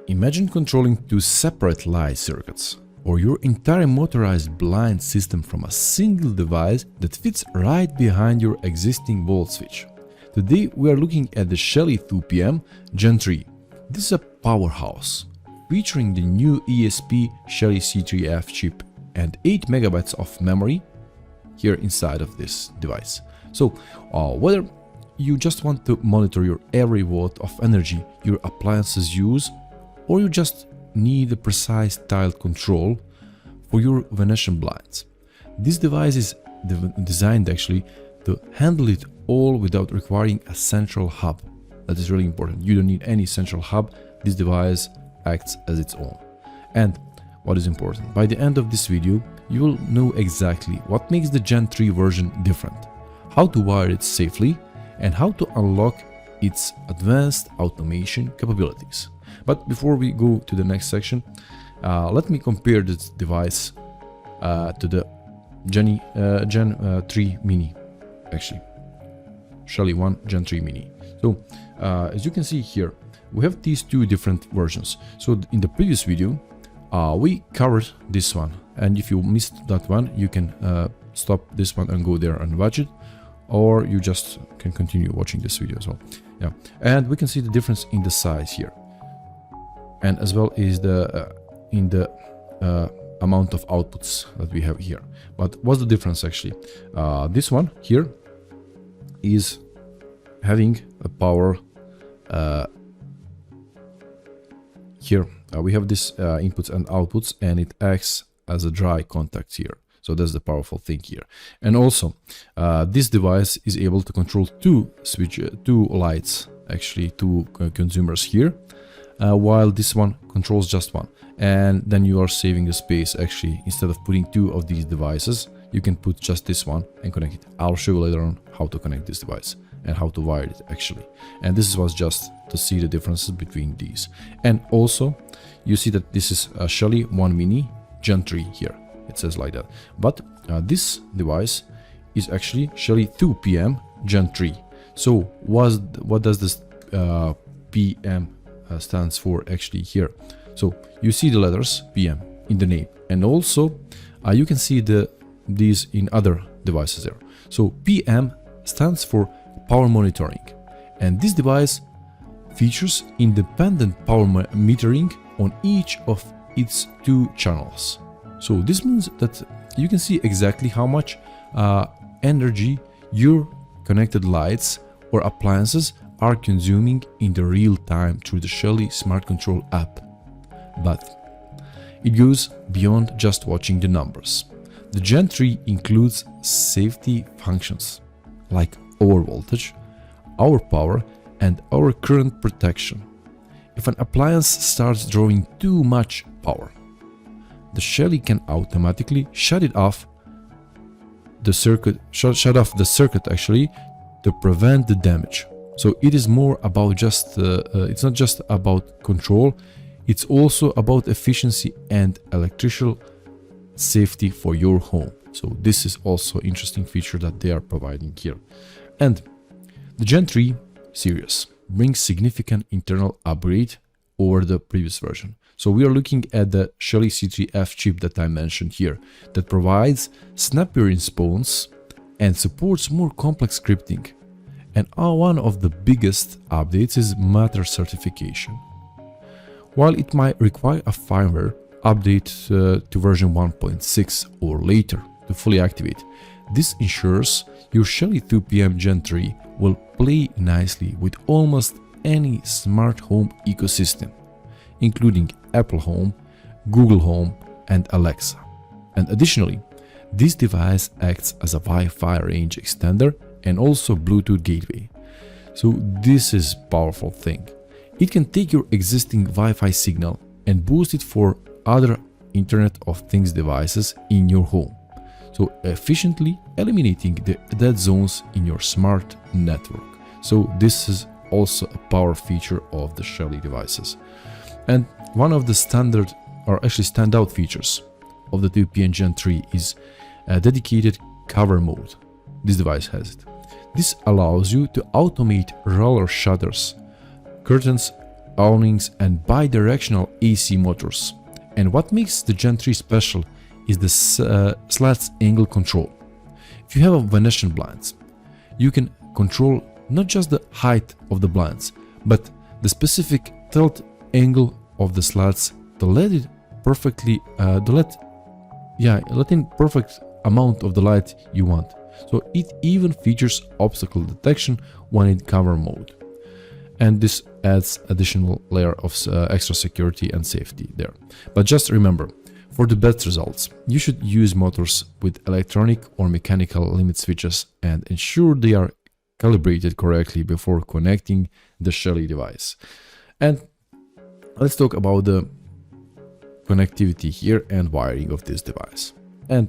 Imagine controlling two separate light circuits or your entire motorized blind system from a single device that fits right behind your existing volt switch. Today we are looking at the Shelly 2PM Gen3. This is a powerhouse featuring the new ESP Shelly C3F chip and 8 MB of memory here inside of this device. So whether you just want to monitor your every watt of energy your appliances use, or you just need a precise tiled control for your Venetian blinds, this device is designed actually to handle it all without requiring a central hub. That is really important. You don't need any central hub. This device acts as its own. And what is important, by the end of this video, you will know exactly what makes the Gen 3 version different, how to wire it safely, and how to unlock its advanced automation capabilities. But before we go to the next section, let me compare this device to the Gen 3 Mini, actually, Shelly 1 Gen 3 Mini. So as you can see here, we have these two different versions. So in the previous video, we covered this one, and if you missed that one, you can stop this one and go there and watch it, or you just can continue watching this video as well. Yeah, and we can see the difference in the size here, and as well as in the amount of outputs that we have here. But what's the difference actually? This one here is having a power. Here we have this inputs and outputs, and it acts as a dry contact here. So that's the powerful thing here. And also this device is able to control two lights, actually two consumers here, while this one controls just one. And then you are saving the space. Actually, instead of putting two of these devices, you can put just this one and connect it. I'll show you later on how to connect this device and how to wire it actually. And this was just to see the differences between these. And also you see that this is a Shelly 1 Mini Gen 3 here. It says like that. But this device is actually Shelly 2PM Gen 3. So what does this PM stands for actually here? So you see the letters PM in the name, and also you can see these in other devices there. So PM stands for power monitoring, and this device features independent power metering on each of its two channels. So this means that you can see exactly how much energy your connected lights or appliances are consuming in the real time through the Shelly Smart Control app. But it goes beyond just watching the numbers. The Gen 3 includes safety functions like our voltage, our power, and our current protection. If an appliance starts drawing too much power, the Shelly can automatically shut off the circuit actually to prevent the damage. So it is more about just it's not just about control, it's also about efficiency and electrical safety for your home. So this is also an interesting feature that they are providing here. And the Gen 3 series brings significant internal upgrade over the previous version. So we are looking at the Shelly C3F chip that I mentioned here, that provides snappier response and supports more complex scripting. And one of the biggest updates is Matter certification. While it might require a firmware update to version 1.6 or later to fully activate, this ensures your Shelly 2PM Gen 3 will play nicely with almost any smart home ecosystem, including Apple Home, Google Home, and Alexa. And additionally, this device acts as a Wi-Fi range extender and also Bluetooth gateway. So this is a powerful thing. It can take your existing Wi-Fi signal and boost it for other Internet of Things devices in your home, so efficiently eliminating the dead zones in your smart network. So this is also a power feature of the Shelly devices. And one of the standout features of the 2PM Gen 3 is a dedicated cover mode. This device has it. This allows you to automate roller shutters, curtains, awnings and bidirectional AC motors. And what makes the Gen 3 special is the slats angle control. If you have a Venetian blinds, you can control not just the height of the blinds, but the specific tilt angle of the slats to let it perfectly let in perfect amount of the light you want. So it even features obstacle detection when in cover mode, and this adds additional layer of extra security and safety there. But just remember, for the best results, you should use motors with electronic or mechanical limit switches and ensure they are calibrated correctly before connecting the Shelly device. And let's talk about the connectivity here and wiring of this device. And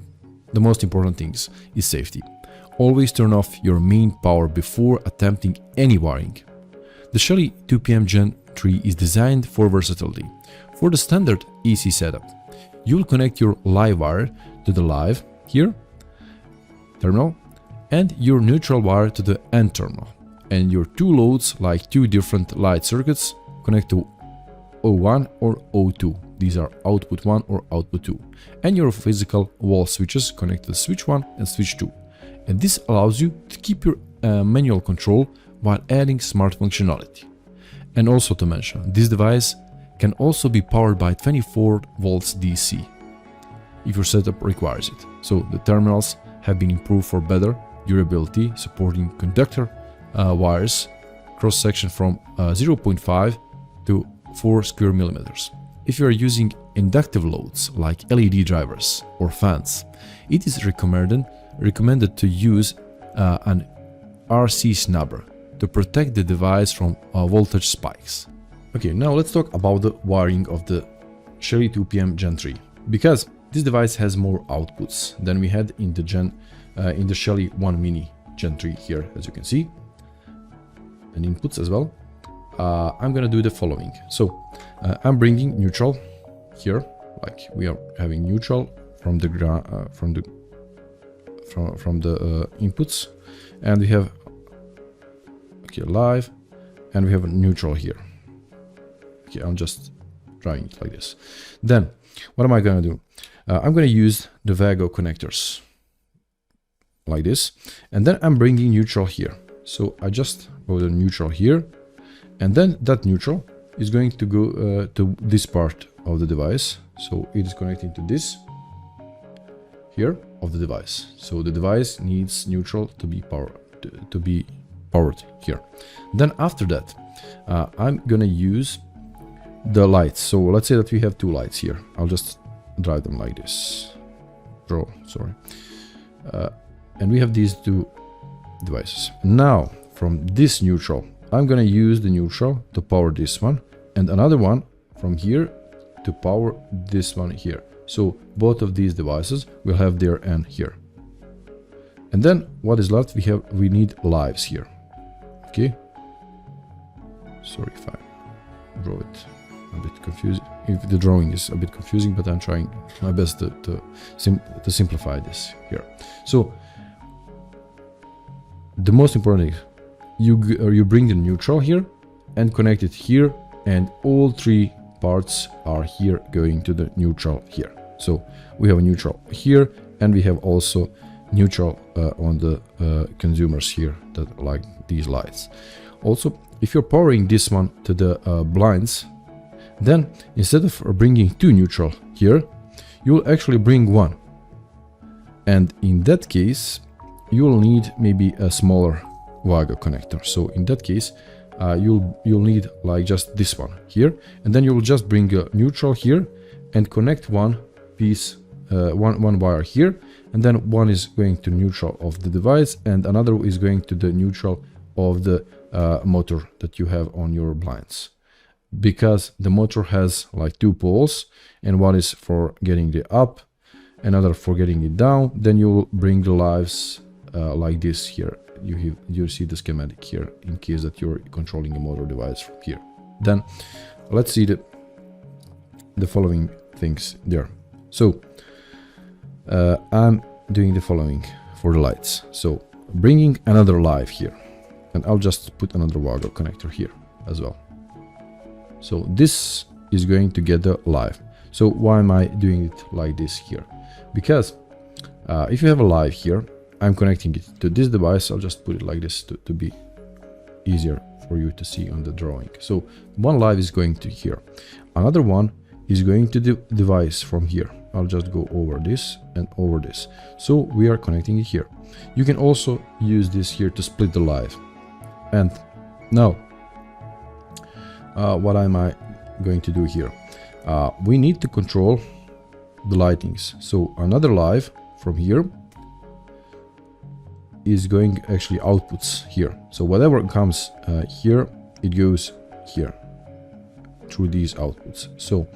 the most important things is safety. Always turn off your main power before attempting any wiring. The Shelly 2PM Gen3 is designed for versatility. For the standard AC setup, you will connect your live wire to the live here terminal and your neutral wire to the end terminal, and your two loads, like two different light circuits, connect to O1 or O2. These are output 1 or output 2, and your physical wall switches connect to switch 1 and switch 2. And this allows you to keep your manual control while adding smart functionality. And also to mention, this device can also be powered by 24 volts DC if your setup requires it. So the terminals have been improved for better durability, supporting conductor wires cross section from 0.5 to 4 square millimeters. If you are using inductive loads like LED drivers or fans, it is recommended to use an RC snubber to protect the device from voltage spikes. Okay, now let's talk about the wiring of the Shelly 2PM Gen3, because this device has more outputs than we had in the Shelly 1 Mini Gen3 here, as you can see, and inputs as well. I'm gonna do the following. So I'm bringing neutral here, like we are having neutral from the inputs, and we have live, and we have a neutral here. Okay, I'm just drawing it like this. Then what am I gonna do? I'm gonna use the Vago connectors like this, and then I'm bringing neutral here. So I just go to neutral here, and then that neutral is going to go to this part of the device. So it is connecting to this here of the device. So the device needs neutral to be powered here. Then after that, I'm gonna use the lights. So let's say that we have two lights here. I'll just drive them like this. And we have these two devices. Now from this neutral, I'm gonna use the neutral to power this one, and another one from here to power this one here. So both of these devices will have their end here. And then what is left, we need lives here. Okay. Sorry if I draw it a bit confusing, if the drawing is a bit confusing, but I'm trying my best to simplify this here. So the most important thing, you bring the neutral here and connect it here, and all three parts are here going to the neutral here. So we have a neutral here, and we have also neutral on the consumers here that like these lights. Also, if you're powering this one to the blinds, then instead of bringing two neutral here, you'll actually bring one, and in that case you'll need maybe a smaller Vago connector. So in that case you'll need like just this one here, and then you'll just bring a neutral here and connect one piece, one wire here, and then one is going to neutral of the device and another is going to the neutral of the motor that you have on your blinds. Because the motor has like two poles, and one is for getting the up, another for getting it down, then you'll bring the lives like this here. You see the schematic here in case that you're controlling a motor device from here. Then let's see the following things there. So I'm doing the following for the lights. So bringing another live here, and I'll just put another Vago connector here as well. So this is going to get the live. So why am I doing it like this here? Because if you have a live here, I'm connecting it to this device. I'll just put it like this to be easier for you to see on the drawing. So one live is going to here. Another one is going to the device from here. I'll just go over this and over this. So we are connecting it here. You can also use this here to split the live. And now, what am I going to do here? We need to control the lightings. So another live from here is going actually outputs here. So whatever comes here, it goes here through these outputs. So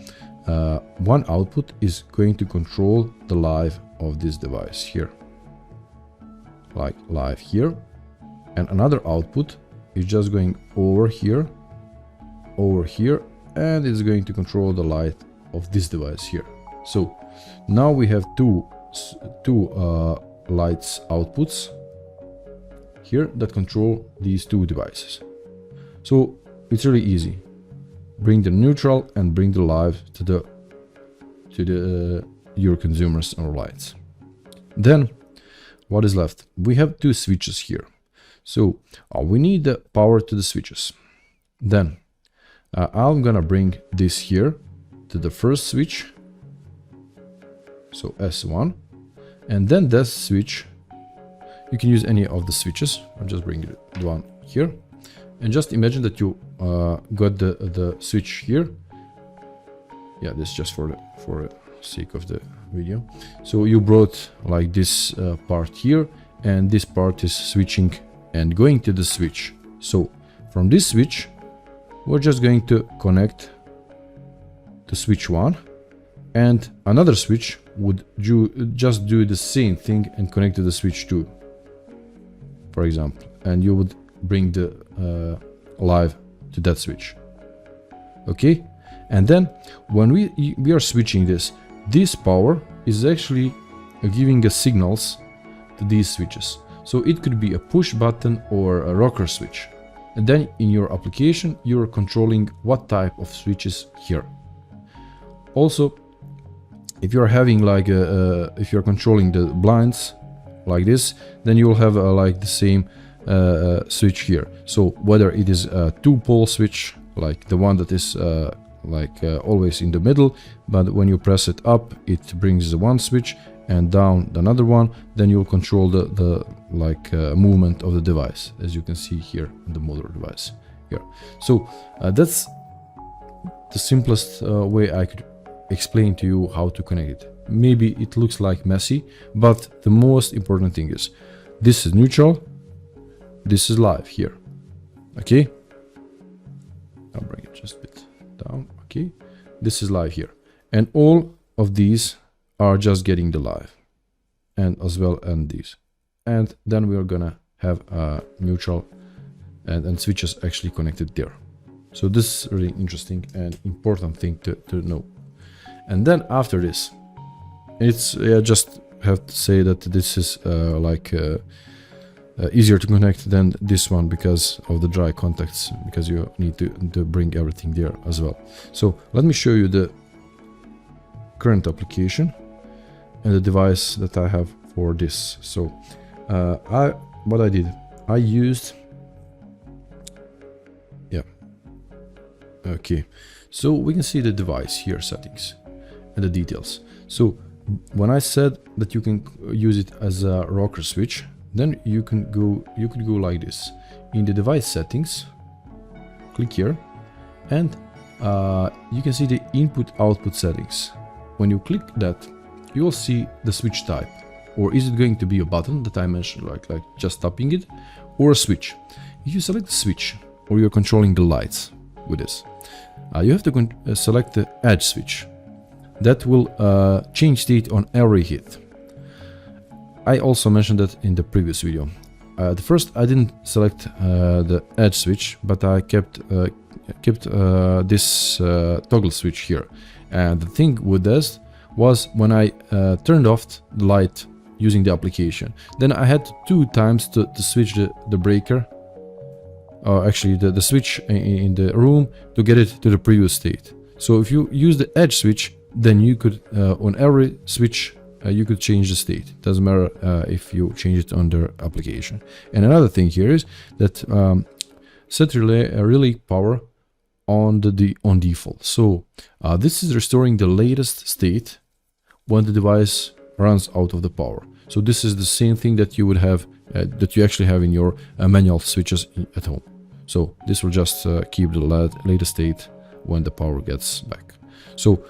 one output is going to control the live of this device here, like live here, and another output is just going over here, and it's going to control the light of this device here. So now we have two lights outputs here that control these two devices. So it's really easy. Bring the neutral and bring the live to your consumers or lights. Then what is left? We have two switches here. So we need the power to the switches. Then I'm gonna bring this here to the first switch, so S1, and then this switch, you can use any of the switches. I'm just bringing the one here, and just imagine that you got the switch here. Yeah, this is just for the sake of the video. So you brought like this part here, and this part is switching and going to the switch. So from this switch, we're just going to connect to switch 1, and another switch would just do the same thing and connect to the switch 2, for example, and you would bring the live to that switch. Okay, and then when we are switching this power is actually giving us signals to these switches. So it could be a push button or a rocker switch. And then in your application, you're controlling what type of switches here. Also, if you're having like if you're controlling the blinds like this, then you'll have like the same switch here. So whether it is a two-pole switch, like the one that is always in the middle, but when you press it up, it brings the one switch, and down another one, then you'll control the movement of the device, as you can see here on the motor device here. So that's the simplest way I could explain to you how to connect it. Maybe it looks like messy, but the most important thing is this is neutral, this is live here. Okay, I'll bring it just a bit down. Okay, this is live here, and all of these are just getting the live, and as well and these, and then we are gonna have a neutral and switches actually connected there. So this is really interesting and important thing to know. And then after this, it's just have to say that this is easier to connect than this one because of the dry contacts, because you need to bring everything there as well. So let me show you the current application and the device that I have for this. So what I did, I used, yeah, okay, so we can see the device here, settings and the details. So when I said that you can use it as a rocker switch, then you could go like this in the device settings, click here, and you can see the input output settings. When you click that, you will see the switch type, or is it going to be a button that I mentioned, like just tapping it, or a switch. If you select the switch, or you're controlling the lights with this, you have to select the edge switch. That will change state on every hit. I also mentioned that in the previous video. At first I didn't select the edge switch, but I kept this toggle switch here. And the thing with this was when I turned off the light using the application, then I had 2 times to switch the breaker actually the switch in the room to get it to the previous state. So if you use the edge switch, then you could on every switch you could change the state. Doesn't matter if you change it under application. And another thing here is that set relay power on on default. So this is restoring the latest state when the device runs out of the power. So this is the same thing that you would have that you actually have in your manual switches at home. So this will just keep the latest state when the power gets back. So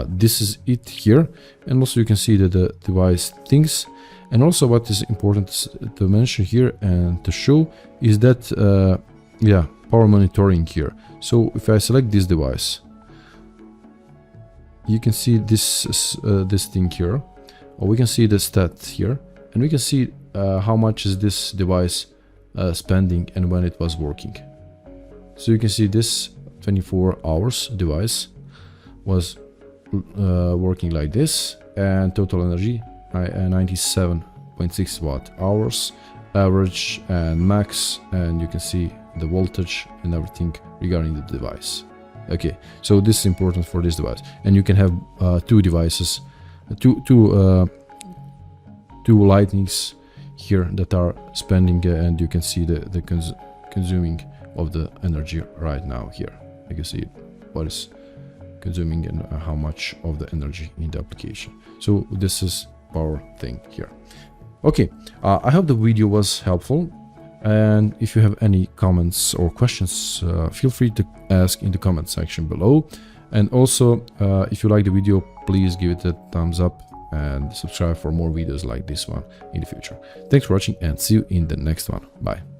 this is it here, and also you can see that the device thinks. And also what is important to mention here and to show is that yeah, power monitoring here. So if I select this device, you can see this thing here, or we can see the stat here, and we can see how much is this device spending and when it was working. So you can see this 24 hours device was working like this, and total energy 97.6 watt hours, average and max, and you can see the voltage and everything regarding the device. Okay, so this is important for this device, and you can have two devices, two lightnings here that are spending, and you can see the consuming of the energy right now here. You can see what is consuming and how much of the energy in the application. So this is power thing here. Okay, I hope the video was helpful, and if you have any comments or questions, feel free to ask in the comment section below. And also if you like the video, please give it a thumbs up and subscribe for more videos like this one in the future. Thanks for watching, and see you in the next one. Bye.